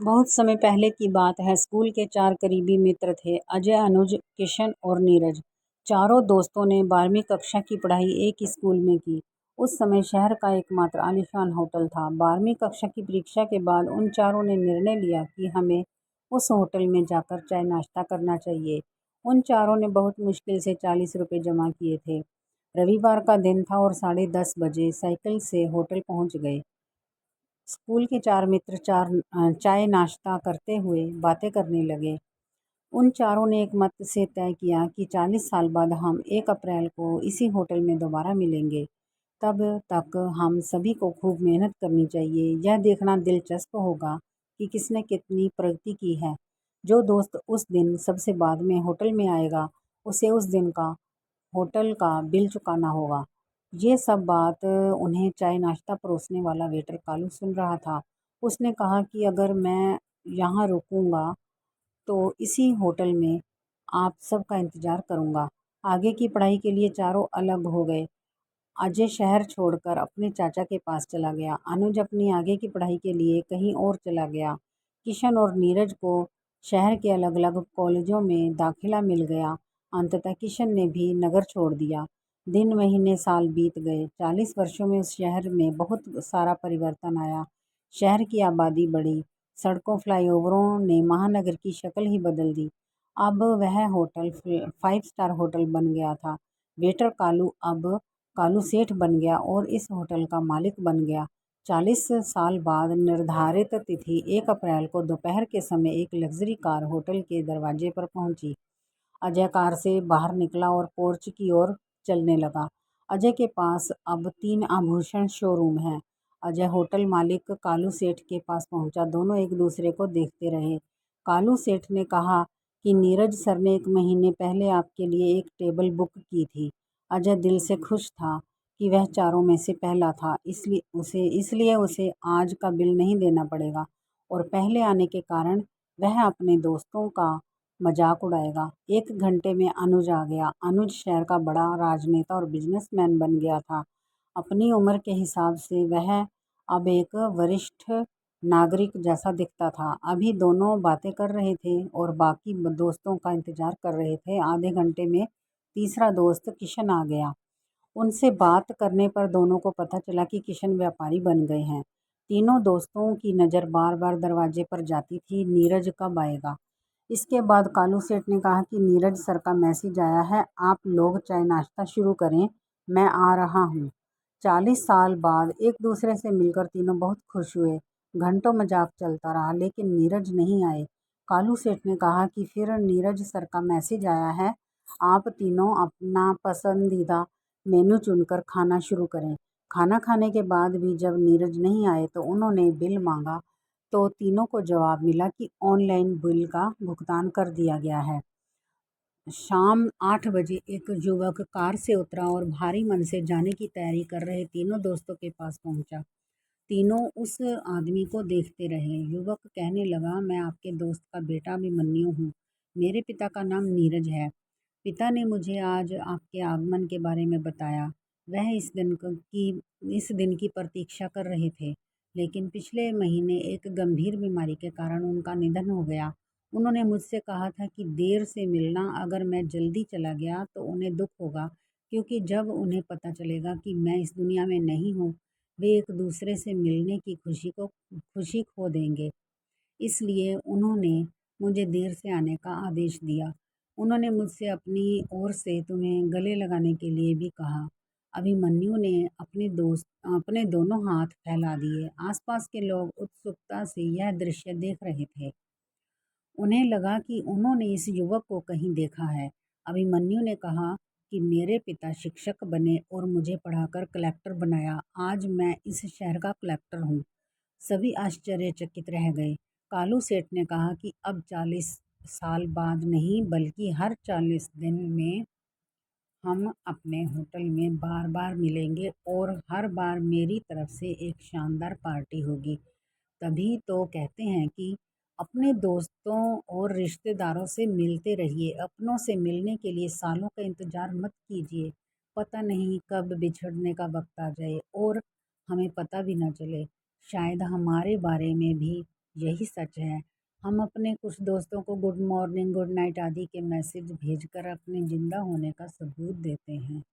बहुत समय पहले की बात है। स्कूल के 4 करीबी मित्र थे, अजय, अनुज, किशन और नीरज। चारों दोस्तों ने 12वीं कक्षा की पढ़ाई एक ही स्कूल में की। उस समय शहर का एकमात्र आलीशान होटल था। 12वीं कक्षा की परीक्षा के बाद उन चारों ने निर्णय लिया कि हमें उस होटल में जाकर चाय नाश्ता करना चाहिए। उन चारों ने बहुत मुश्किल से 40 रुपये जमा किए थे। रविवार का दिन था और 10:30 बजे साइकिल से होटल पहुंच गए। स्कूल के 4 मित्र चाय नाश्ता करते हुए बातें करने लगे। उन चारों ने एक मत से तय किया कि 40 साल बाद हम 1 अप्रैल को इसी होटल में दोबारा मिलेंगे। तब तक हम सभी को खूब मेहनत करनी चाहिए। यह देखना दिलचस्प होगा कि किसने कितनी प्रगति की है। जो दोस्त उस दिन सबसे बाद में होटल में आएगा, उसे उस दिन का होटल का बिल चुकाना होगा। ये सब बात उन्हें चाय नाश्ता परोसने वाला वेटर कालू सुन रहा था। उसने कहा कि अगर मैं यहाँ रुकूंगा तो इसी होटल में आप सबका इंतज़ार करूँगा। आगे की पढ़ाई के लिए चारों अलग हो गए। अजय शहर छोड़कर अपने चाचा के पास चला गया। अनुज अपनी आगे की पढ़ाई के लिए कहीं और चला गया। किशन और नीरज को शहर के अलग अलग कॉलेजों में दाखिला मिल गया। अंततः किशन ने भी नगर छोड़ दिया। दिन महीने साल बीत गए। 40 वर्षों में उस शहर में बहुत सारा परिवर्तन आया। शहर की आबादी बढ़ी। सड़कों, फ्लाईओवरों ने महानगर की शक्ल ही बदल दी। अब वह होटल 5 स्टार होटल बन गया था। वेटर कालू अब कालू सेठ बन गया और इस होटल का मालिक बन गया। 40 साल बाद निर्धारित तिथि 1 अप्रैल को दोपहर के समय एक लग्जरी कार होटल के दरवाजे पर पहुंची। अजय कार से बाहर निकला और पोर्च की ओर चलने लगा। अजय के पास अब 3 आभूषण शोरूम हैं। अजय होटल मालिक कालू सेठ के पास पहुंचा। दोनों एक दूसरे को देखते रहे। कालू सेठ ने कहा कि नीरज सर ने 1 महीने पहले आपके लिए एक टेबल बुक की थी। अजय दिल से खुश था कि वह चारों में से पहला था, इसलिए उसे आज का बिल नहीं देना पड़ेगा और पहले आने के कारण वह अपने दोस्तों का मजाक उड़ाएगा। 1 घंटे में अनुज आ गया। अनुज शहर का बड़ा राजनेता और बिजनेसमैन बन गया था। अपनी उम्र के हिसाब से वह अब एक वरिष्ठ नागरिक जैसा दिखता था। अभी दोनों बातें कर रहे थे और बाकी दोस्तों का इंतजार कर रहे थे। आधे घंटे में तीसरा दोस्त किशन आ गया। उनसे बात करने पर दोनों को पता चला कि किशन व्यापारी बन गए हैं। तीनों दोस्तों की नज़र बार बार दरवाजे पर जाती थी, नीरज कब आएगा। इसके बाद कालू सेठ ने कहा कि नीरज सर का मैसेज आया है, आप लोग चाय नाश्ता शुरू करें, मैं आ रहा हूँ। 40 साल बाद एक दूसरे से मिलकर तीनों बहुत खुश हुए। घंटों मजाक चलता रहा लेकिन नीरज नहीं आए। कालू सेठ ने कहा कि फिर नीरज सर का मैसेज आया है, आप तीनों अपना पसंदीदा मेनू चुनकर खाना शुरू करें। खाना खाने के बाद भी जब नीरज नहीं आए तो उन्होंने बिल मांगा तो तीनों को जवाब मिला कि ऑनलाइन बिल का भुगतान कर दिया गया है। शाम 8 बजे एक युवक कार से उतरा और भारी मन से जाने की तैयारी कर रहे तीनों दोस्तों के पास पहुंचा। तीनों उस आदमी को देखते रहे। युवक कहने लगा, मैं आपके दोस्त का बेटा अभिमन्यु हूँ। मेरे पिता का नाम नीरज है। पिता ने मुझे आज आपके आगमन के बारे में बताया। वह इस दिन की प्रतीक्षा कर रहे थे, लेकिन पिछले महीने एक गंभीर बीमारी के कारण उनका निधन हो गया। उन्होंने मुझसे कहा था कि देर से मिलना, अगर मैं जल्दी चला गया तो उन्हें दुख होगा, क्योंकि जब उन्हें पता चलेगा कि मैं इस दुनिया में नहीं हूँ, वे एक दूसरे से मिलने की खुशी खो देंगे। इसलिए उन्होंने मुझे देर से आने का आदेश दिया। उन्होंने मुझसे अपनी ओर से तुम्हें गले लगाने के लिए भी कहा। अभिमन्यु ने अपने दोनों हाथ फैला दिए। आसपास के लोग उत्सुकता से यह दृश्य देख रहे थे। उन्हें लगा कि उन्होंने इस युवक को कहीं देखा है। अभिमन्यु ने कहा कि मेरे पिता शिक्षक बने और मुझे पढ़ाकर कलेक्टर बनाया। आज मैं इस शहर का कलेक्टर हूँ। सभी आश्चर्यचकित रह गए। कालू सेठ ने कहा कि अब 40 साल बाद नहीं, बल्कि हर 40 दिन में हम अपने होटल में बार बार मिलेंगे और हर बार मेरी तरफ से एक शानदार पार्टी होगी। तभी तो कहते हैं कि अपने दोस्तों और रिश्तेदारों से मिलते रहिए। अपनों से मिलने के लिए सालों का इंतजार मत कीजिए। पता नहीं कब बिछड़ने का वक्त आ जाए और हमें पता भी ना चले। शायद हमारे बारे में भी यही सच है। हम अपने कुछ दोस्तों को गुड मॉर्निंग, गुड नाइट आदि के मैसेज भेजकर अपने जिंदा होने का सबूत देते हैं।